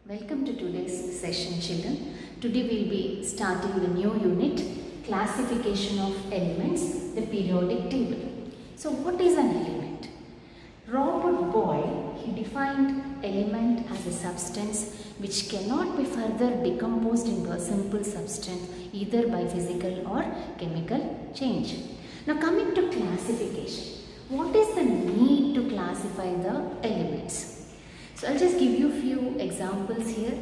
Welcome to today's session, children. Today we'll be starting the new unit, classification of elements, the periodic table. So what is an element? Robert Boyle, he defined element as a substance which cannot be further decomposed into a simple substance either by physical or chemical change. Now coming to classification, what is the need to classify the elements? So I'll just give you a few examples here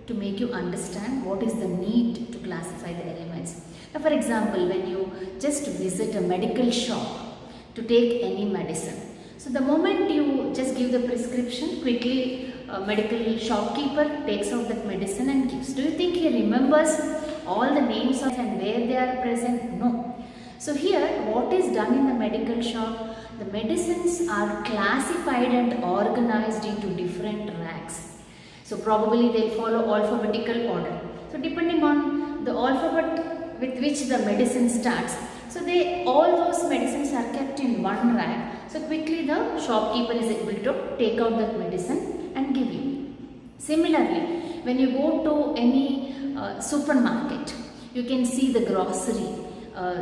to make you understand what is the need to classify the elements. Now for example, when you just visit a medical shop to take any medicine. So the moment you just give the prescription, quickly a medical shopkeeper takes out that medicine and gives. Do you think he remembers all the names and where they are present? No. So here what is done in the medical shop? The medicines are classified and organized into different racks. So probably they'll follow alphabetical order. So depending on the alphabet with which the medicine starts, so all those medicines are kept in one rack. So quickly the shopkeeper is able to take out that medicine and give you. Similarly, when you go to any supermarket, you can see the grocery.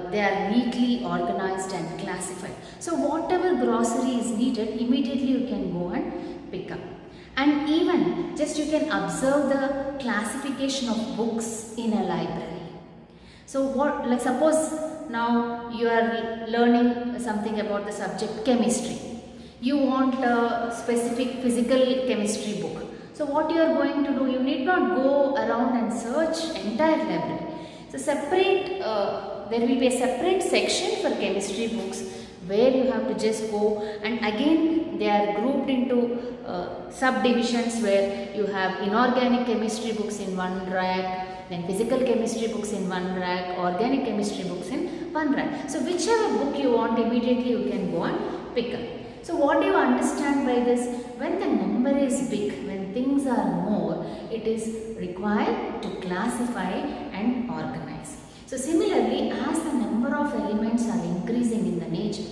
They are neatly organized and classified. So whatever grocery is needed, immediately you can go and pick up. And even just you can observe the classification of books in a library. So like suppose now you are learning something about the subject chemistry. You want a specific physical chemistry book. So what you are going to do, you need not go around and search entire library. So there will be a separate section for chemistry books where you have to just go, and again they are grouped into subdivisions where you have inorganic chemistry books in one rack, then physical chemistry books in one rack, organic chemistry books in one rack. So whichever book you want, immediately you can go and pick up. So what do you understand by this? When the number is big, when things are more, it is required to classify and organize. So similarly, as the number of elements are increasing in the nature,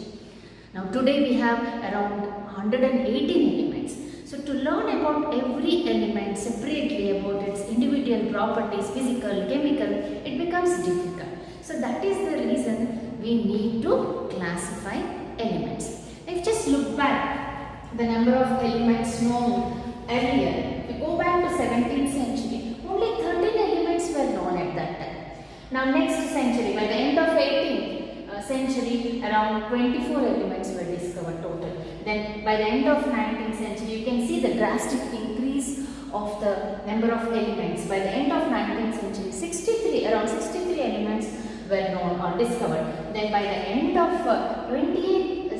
now today we have around 118 elements. So to learn about every element separately, about its individual properties, physical, chemical, it becomes difficult. So that is the reason we need to classify elements. If just look back, the number of elements known earlier, if we go back to 17th century, only 13 elements were known at that time. Now next century, by the end of 18th century, around 24 elements were discovered total. Then by the end of 19th century, you can see the drastic increase of the number of elements. By the end of 19th century, around 63 elements were known or discovered. Then by the end of 20th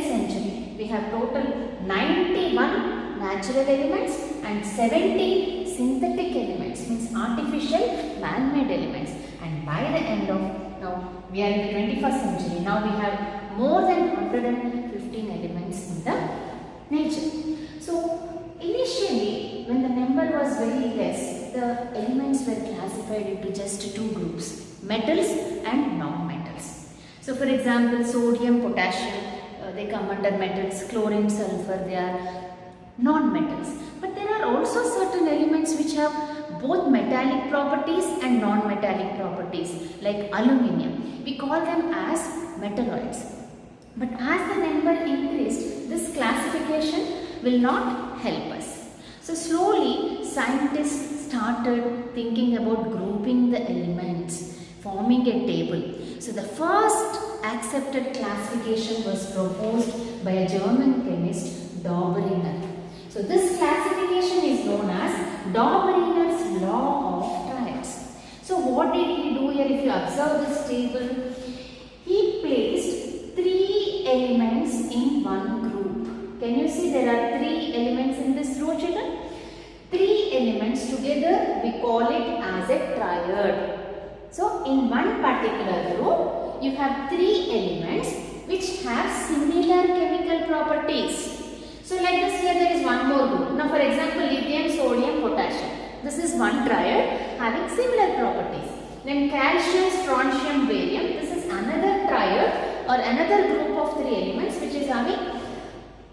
century, we have total 91 natural elements and 70 synthetic elements, means artificial man-made elements. And by the end of, now we are in the 21st century, now we have more than 115 elements in the nature. So initially, when the number was very less, the elements were classified into just two groups, metals and non-metals. So for example, sodium, potassium, they come under metals, chlorine, sulfur, they are non-metals. But there are also certain elements which have both metallic properties and non-metallic properties, like aluminium. We call them as metalloids. But as the number increased, this classification will not help us. So slowly, scientists started thinking about grouping the elements, forming a table. So the first accepted classification was proposed by a German chemist, Dobereiner. So this classification is known as Dobereiner's law of triads. So what did he do here? If you observe this table, he placed 3 elements in one group. Can you see there are 3 elements in this row, children? 3 elements together, we call it as a triad. So in one particular row, you have 3 elements which have similar chemical properties. So like this, here there is one more group. Now for example, lithium, sodium, potassium. This is one triad having similar properties. Then calcium, strontium, barium. This is another triad or another group of 3 elements which is having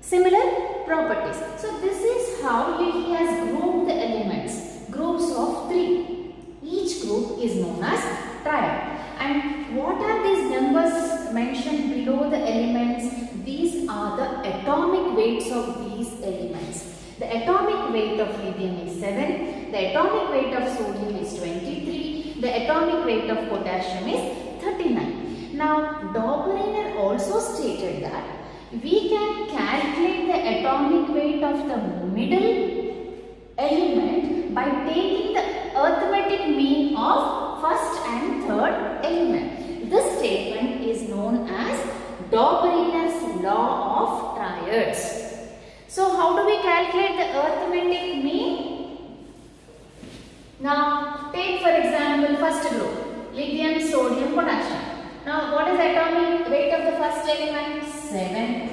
similar properties. So this is how he has grouped atomic weight of lithium is 7, the atomic weight of sodium is 23, the atomic weight of potassium is 39. Now, Dobereiner also stated that we can calculate the atomic weight of the middle element by taking the arithmetic mean of first and third element. This statement is known as Dobereiner's law of triads. So, how do we calculate the arithmetic mean? Now, take for example first group, lithium, sodium, potassium. Now, what is the atomic weight of the first element? 7.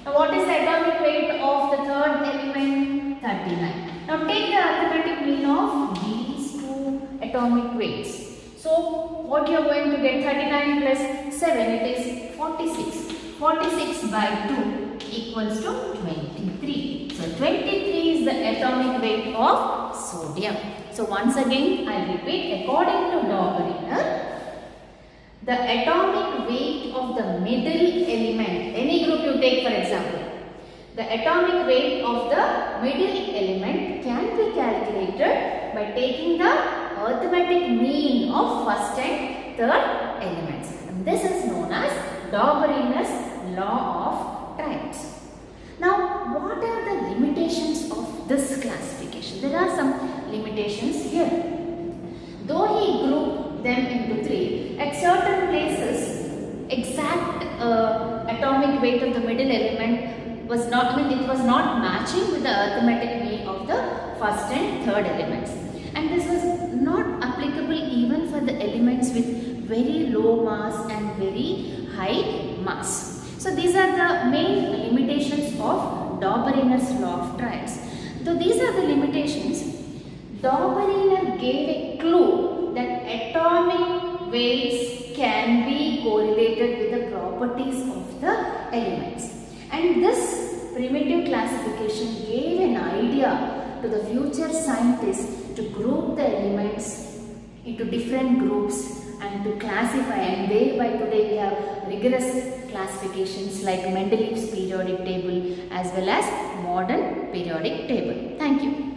Now, what is the atomic weight of the third element? 39. Now, take the arithmetic mean of these two atomic weights. So, what you are going to get? 39 plus 7, it is 46. 46 by 2 equals to 23. So, 23 is the atomic weight of sodium. So, once again, I repeat, according to Dobereiner, the atomic weight of the middle element, any group you take for example, the atomic weight of the middle element can be calculated by taking the arithmetic mean of first and third elements. And this is known as Dobereiner's law of triads. Now, what are the limitations of this classification? There are some limitations here. Though he grouped them into 3, at certain places, exact atomic weight of the middle element was not, it was not matching with the arithmetic mean of the first and third elements. And this was not applicable even for the elements with very low mass and very high mass. So these are the main limitations of Dobereiner's law of triads. So these are the limitations. Dobereiner gave a clue that atomic weights can be correlated with the properties of the elements. And this primitive classification gave an idea to the future scientists to group the elements into different groups and to classify, and thereby today we have rigorous classifications like Mendeleev's periodic table as well as modern periodic table. Thank you.